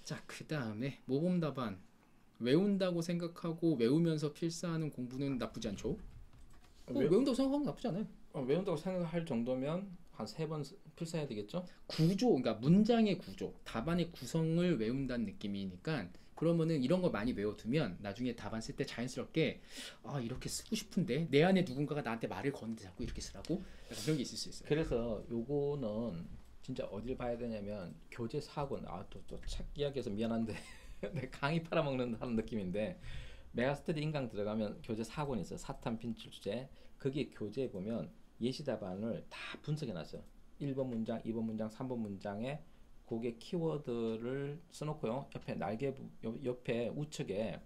자, 그 다음에 모범 답안. 외운다고 생각하고 외우면서 필사하는 공부는 나쁘지 않죠? 외, 외운다고 생각하면 나쁘지 않아요. 외운다고 생각할 정도면 한 3번 필사해야 되겠죠? 구조, 그러니까 문장의 구조, 답안의 구성을 외운다는 느낌이니까 그러면은 이런 걸 많이 외워두면 나중에 답안 쓸 때 자연스럽게 아 이렇게 쓰고 싶은데 내 안에 누군가가 나한테 말을 거는데 자꾸 이렇게 쓰라고 약간 그런 게 있을 수 있어요. 그래서 요거는 진짜 어딜 봐야 되냐면 교재 4권 또 책 이야기해서 미안한데 내 강의 팔아먹는 하는 느낌인데 메가스터디 인강 들어가면 교재 4권 있어요. 사탐 핀출 주제. 거기에 교재에 보면 예시 답안을 다 분석해 놨어요. 1번 문장, 2번 문장, 3번 문장에 그게 키워드를 써놓고요. 옆에 옆에 우측에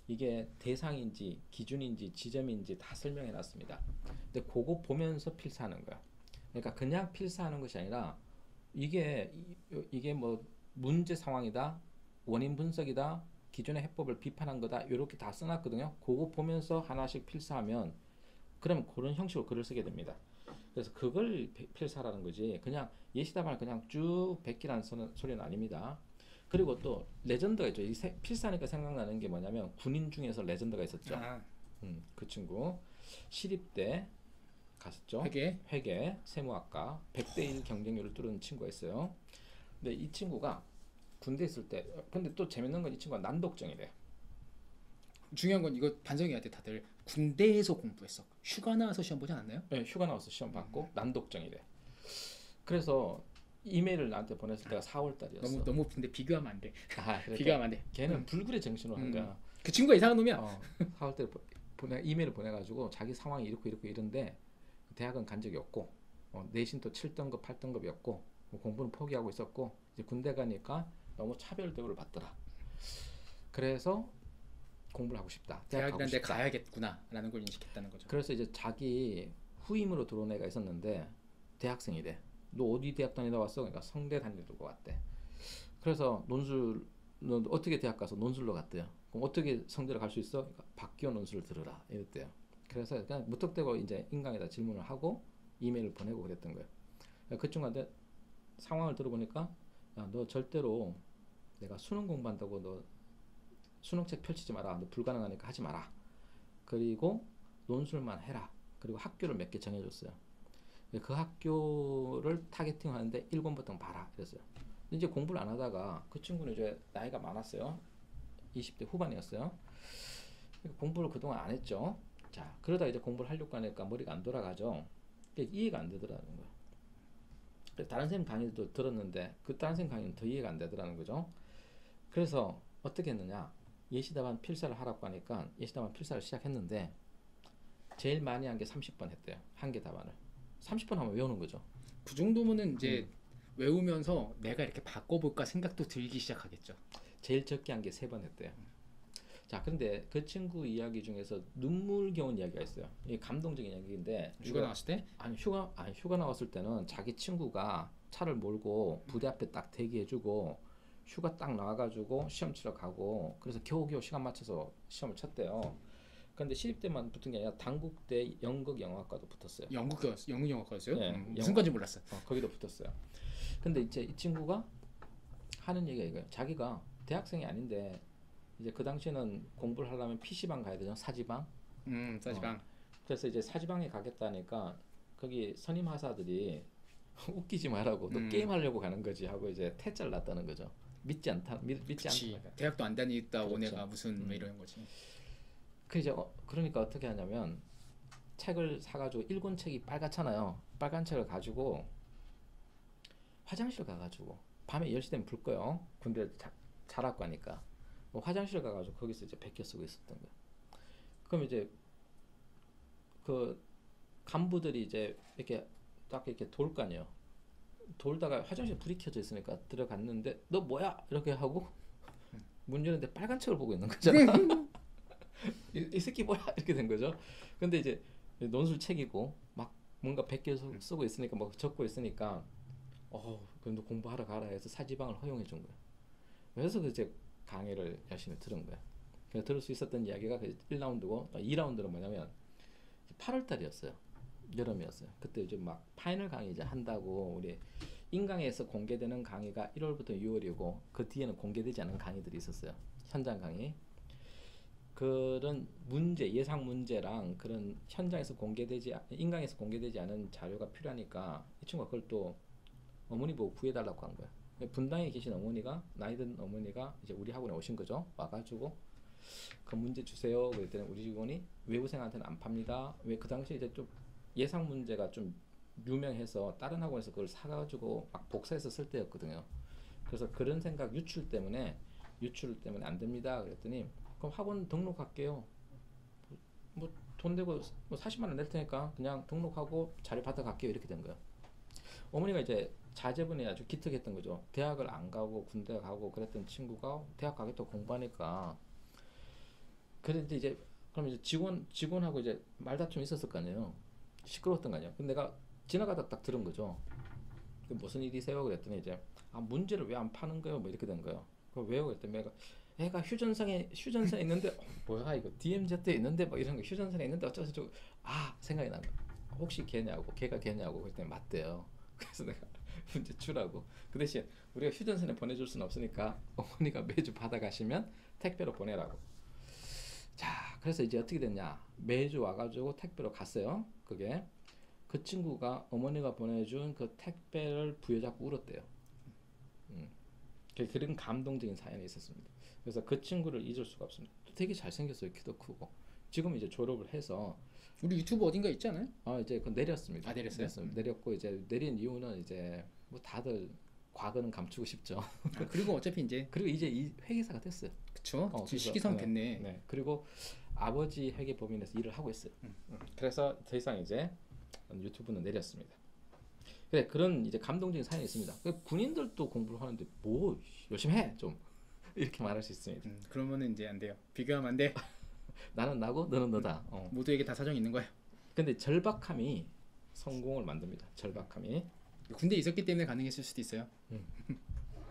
이게 대상인지 기준인지 지점인지 다 설명해 놨습니다. 근데 그거 보면서 필사하는 거야. 그러니까 그냥 필사하는 것이 아니라 이게 뭐 문제 상황이다, 원인 분석이다, 기존의 해법을 비판한 거다 이렇게 다 써놨거든요. 그거 보면서 하나씩 필사하면 그러면 그런 형식으로 글을 쓰게 됩니다. 그래서 그걸 필사라는 거지 그냥 예시답안을 그냥 쭉 베끼라는 소리는 아닙니다. 그리고 또 레전드가 있죠. 필사하니까 생각나는 게 뭐냐면 군인 중에서 레전드가 있었죠. 아, 그 친구 시립대 갔었죠. 회계 세무학과 100대 1 경쟁률을 뚫은 친구가 있어요. 근데 이 친구가 군대 있을 때 근데 또 재밌는 건 이 친구가 난독증이래. 중요한 건 이거 반성해야 돼. 다들 군대에서 공부했어. 휴가 나와서 시험 보지 않았나요? 네, 휴가 나와서 시험 받고 난독증이래. 그래서 이메일을 나한테 보냈을 때가 4월 달이었어. 너무 근데 비교하면 안 돼. 그러니까 비교하면 안 돼. 걔는 불굴의 정신으로 한 거야. 그 친구가 이상한 놈이야. 4월 때 이메일을 보내가지고 자기 상황이 이렇고 이런데 대학은 간 적이 없고 내신도 7등급 8등급이었고 공부는 포기하고 있었고 이제 군대 가니까 너무 차별 대우를 받더라. 그래서 공부를 하고 싶다. 대학이란 데 가야겠구나라는 걸 인식했다는 거죠. 그래서 이제 자기 후임으로 들어온 애가 있었는데 대학생이래. 너 어디 대학 다니다 왔어? 그러니까 성대 다니고 왔대. 그래서 너 어떻게 대학 가서 논술로 갔대요. 그럼 어떻게 성대를 갈 수 있어? 그러니까 박기호 논술을 들으라 이랬대요. 그래서 그냥 무턱대고 이제 인강에다 질문을 하고 이메일을 보내고 그랬던 거예요. 그 친구한테 상황을 들어보니까 야, 너 절대로 내가 수능 공부한다고 너 수능책 펼치지 마라. 너 불가능하니까 하지 마라. 그리고 논술만 해라. 그리고 학교를 몇 개 정해줬어요. 그 학교를 타겟팅하는데 1권부터 봐라. 그랬어요. 이제 공부를 안 하다가 그 친구는 이제 나이가 많았어요. 20대 후반이었어요. 공부를 그동안 안 했죠. 자, 그러다 이제 공부를 하려고 하니까 머리가 안 돌아가죠. 이해가 안 되더라는 거예요. 다른 선생님 강의도 들었는데 그 다른 선생님 강의는 더 이해가 안 되더라는 거죠. 그래서 어떻게 했느냐. 예시답안 필사를 하라고 하니까 예시답안 필사를 시작했는데 제일 많이 한 게 30번 했대요. 한 개 답안을. 30번 하면 외우는 거죠. 그 정도면은 이제 외우면서 내가 이렇게 바꿔볼까 생각도 들기 시작하겠죠. 제일 적게 한 게 3번 했대요. 자, 그런데 그 친구 이야기 중에서 눈물겨운 이야기가 있어요. 이게 감동적인 이야기인데 휴가 나왔을 때? 휴가 나왔을 때는 자기 친구가 차를 몰고 부대 앞에 딱 대기해주고 휴가 딱 나와가지고 시험 치러 가고 그래서 겨우겨우 시간 맞춰서 시험을 쳤대요. 그런데 시립대만 붙은 게 아니라 단국대 연극영화과도 붙었어요. 영국영화과였어요? 네, 무슨 건지 몰랐어. 거기도 붙었어요. 근데 이제 이 친구가 하는 얘기가 이거예요. 자기가 대학생이 아닌데 이제 그 당시에는 공부를 하려면 PC방 가야 되죠. 사지방. 사지방. 그래서 이제 사지방에 가겠다니까 거기 선임 하사들이 웃기지 말라고 너 게임하려고 가는 거지 하고 이제 퇴짜를 놨다는 거죠. 믿지 않다. 대학도 안 다니겠다 온 그렇죠. 애가 무슨 뭐 이런 거지. 그러니까 어떻게 하냐면 책을 사가지고 1권 책이 빨갛잖아요. 빨간 책을 가지고 화장실 가가지고 밤에 10시 되면 불 꺼요. 군대 자라고 하니까 화장실 가가지고 거기서 이제 베껴 쓰고 있었던 거예요. 그럼 이제 그 간부들이 이제 이렇게 딱 이렇게 돌 거 아니에요. 돌다가 화장실 불이 켜져 있으니까 들어갔는데 너 뭐야? 이렇게 하고 문 열는데 빨간 책을 보고 있는 거잖아. 이 새끼 뭐야? 이렇게 된 거죠. 근데 이제 논술 책이고 막 뭔가 베껴 쓰고 있으니까 막 적고 있으니까 그럼 너 공부하러 가라 해서 사지방을 허용해 준 거예요. 그래서 이제 강의를 열심히 들은 거예요. 그래서 들을 수 있었던 이야기가 1라운드고 2라운드는 뭐냐면 8월 달이었어요. 여름이었어요. 그때 이제 막 파이널 강의 이제 한다고 우리 인강에서 공개되는 강의가 1월부터 6월이고 그 뒤에는 공개되지 않은 강의들이 있었어요. 현장 강의. 그런 문제, 예상 문제랑 그런 현장에서 인강에서 공개되지 않은 자료가 필요하니까 이 친구가 그걸 또 어머니 보고 구해달라고 한 거야. 분당에 계신 어머니가, 나이 든 어머니가 이제 우리 학원에 오신 거죠. 와가지고 그 문제 주세요. 그랬더니 우리 직원이 외부생한테는 안 팝니다. 왜 그 당시에 이제 좀 예상 문제가 좀 유명해서 다른 학원에서 그걸 사가지고 막 복사해서 쓸 때였거든요. 그래서 그런 생각 유출 때문에 안 됩니다. 그랬더니 그럼 학원 등록할게요. 뭐 돈 내고 뭐 40만 원 낼 테니까 그냥 등록하고 자료 받아갈게요. 이렇게 된 거예요. 어머니가 이제 자제분이 아주 기특했던 거죠. 대학을 안 가고 군대 가고 그랬던 친구가 대학 가겠다고 공부하니까. 그런데 이제 그럼 이제 직원하고 이제 말다툼이 있었을 거 아니에요. 시끄러웠던 거 아니에요. 근데 내가 지나가다 딱 들은 거죠. 무슨 일이세요? 그랬더니 이제 문제를 왜 안 파는 거예요? 뭐 이렇게 된 거예요. 그걸 왜요? 그랬더니 애가 휴전선에 있는데 뭐야 이거 DMZ에 있는데 뭐 이런 거 휴전선에 있는데 어쩌고 생각이 난 거야. 혹시 걔가 걔냐고 그랬더니 맞대요. 그래서 내가 문제 주라고. 그 대신 우리가 휴전선에 보내줄 수는 없으니까 어머니가 매주 받아가시면 택배로 보내라고. 자, 그래서 이제 어떻게 됐냐? 매주 와가지고 택배로 갔어요. 그게 그 친구가 어머니가 보내준 그 택배를 부여잡고 울었대요. 그런 감동적인 사연이 있었습니다. 그래서 그 친구를 잊을 수가 없습니다. 되게 잘생겼어요. 키도 크고. 지금 이제 졸업을 해서 우리 유튜브 어딘가 있지 않아요? 이제 그 내렸습니다. 내렸어요? 내렸고 이제 내린 이유는 이제 뭐 다들 과거는 감추고 싶죠. 그리고 어차피 이제 그리고 이제 이 회계사가 됐어요. 그쵸? 시기상 됐네. 네. 그리고 아버지 회계법인에서 일을 하고 있어요. 그래서 더 이상 이제 유튜브는 내렸습니다. 그래, 그런 이제 감동적인 사연이 있습니다. 군인들도 공부를 하는데 뭐 열심히 해 좀 이렇게 말할 수 있습니다. 그러면은 이제 안 돼요. 비교하면 안 돼. 나는 나고 너는 너다. 모두에게 다 사정이 있는 거야. 근데 절박함이 성공을 만듭니다. 절박함이. 군대 있었기 때문에 가능했을 수도 있어요.